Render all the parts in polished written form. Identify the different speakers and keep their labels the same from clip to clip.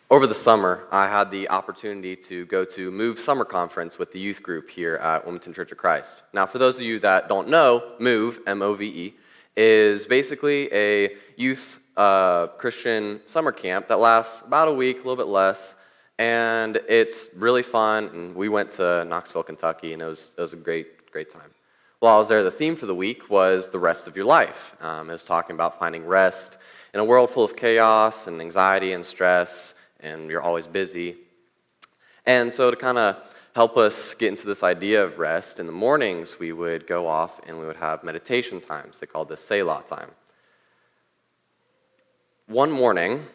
Speaker 1: Over the summer, I had the opportunity to go to Move Summer Conference with the youth group here at Wilmington Church of Christ. Now, for those of you that don't know, Move, M-O-V-E, is basically a youth Christian summer camp that lasts about a week, a little bit less, and it's really fun. And we went to Knoxville, Kentucky, and it was a great time. While I was there, the theme for the week was the rest of your life. It was talking about finding rest in a world full of chaos and anxiety and stress, and you're always busy. And so to kind of help us get into this idea of rest, in the mornings we would go off and we would have meditation times. They called this Selah time. One morning,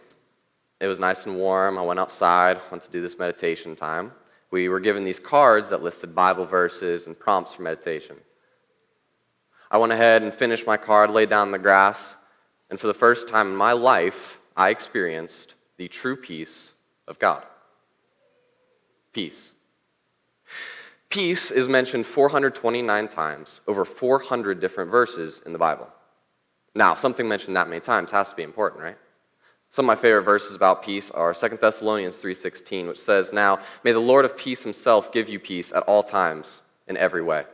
Speaker 1: it was nice and warm. I went outside, went to do this meditation time. We were given these cards that listed Bible verses and prompts for meditation. I went ahead and finished my card, laid down in the grass, and for the first time in my life, I experienced the true peace of God. Peace. Peace is mentioned 429 times, over 400 different verses in the Bible. Now, something mentioned that many times has to be important, right? Some of my favorite verses about peace are 2 Thessalonians 3:16, which says, "Now, may the Lord of peace himself give you peace at all times, in every way."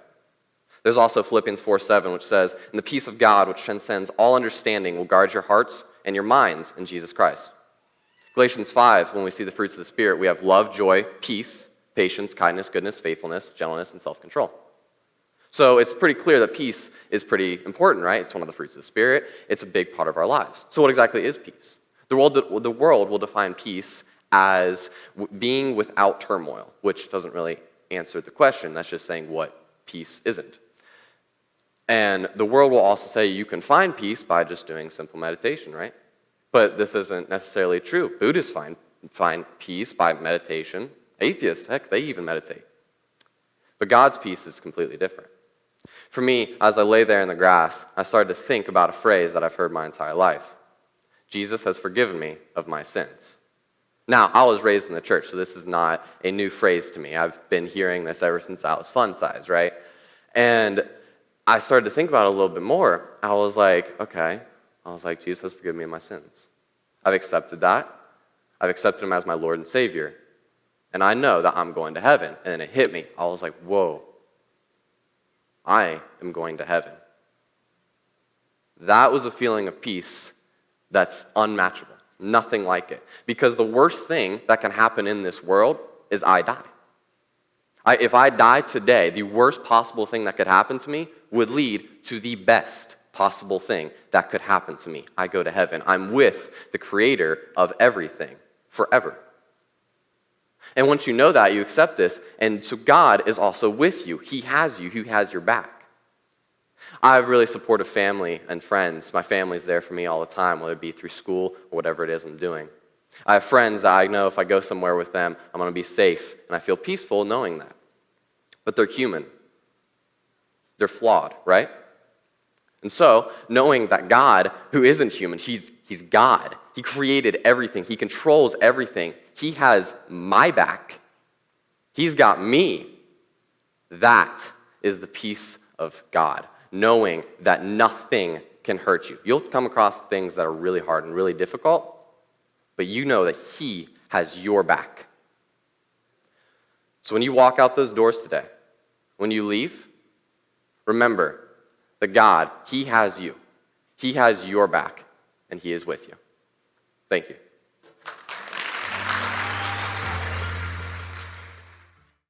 Speaker 1: There's also Philippians 4:7, which says, "And the peace of God, which transcends all understanding, will guard your hearts and your minds in Jesus Christ." Galatians 5, when we see the fruits of the Spirit, we have love, joy, peace, patience, kindness, goodness, faithfulness, gentleness, and self-control. So it's pretty clear that peace is pretty important, right? It's one of the fruits of the Spirit. It's a big part of our lives. So what exactly is peace? The world will define peace as being without turmoil, which doesn't really answer the question. That's just saying what peace isn't. And the world will also say you can find peace by just doing simple meditation, right? But this isn't necessarily true. Buddhists find peace by meditation. Atheists, heck, they even meditate. But God's peace is completely different. For me, as I lay there in the grass, I started to think about a phrase that I've heard my entire life. Jesus has forgiven me of my sins. Now, I was raised in the church, so this is not a new phrase to me. I've been hearing this ever since I was fun size, right? And I started to think about it a little bit more. I was like, okay. Jesus has forgiven me of my sins. I've accepted that. I've accepted him as my Lord and Savior. And I know that I'm going to heaven. And then it hit me. I was like, whoa. I am going to heaven. That was a feeling of peace that's unmatchable. Nothing like it. Because the worst thing that can happen in this world is I die. If I die today, the worst possible thing that could happen to me would lead to the best possible thing that could happen to me. I go to heaven. I'm with the creator of everything forever. And once you know that, you accept this, and so God is also with you. He has you. He has your back. I have really supportive family and friends. My family's there for me all the time, whether it be through school or whatever it is I'm doing. I have friends that I know if I go somewhere with them, I'm going to be safe, and I feel peaceful knowing that. But they're human. They're flawed, right? And so, knowing that God, who isn't human, he's God. He created everything. He controls everything. He has my back. He's got me. That is the peace of God, knowing that nothing can hurt you. You'll come across things that are really hard and really difficult, but you know that he has your back. So when you walk out those doors today, when you leave, remember that God, he has you. He has your back, and he is with you. Thank you.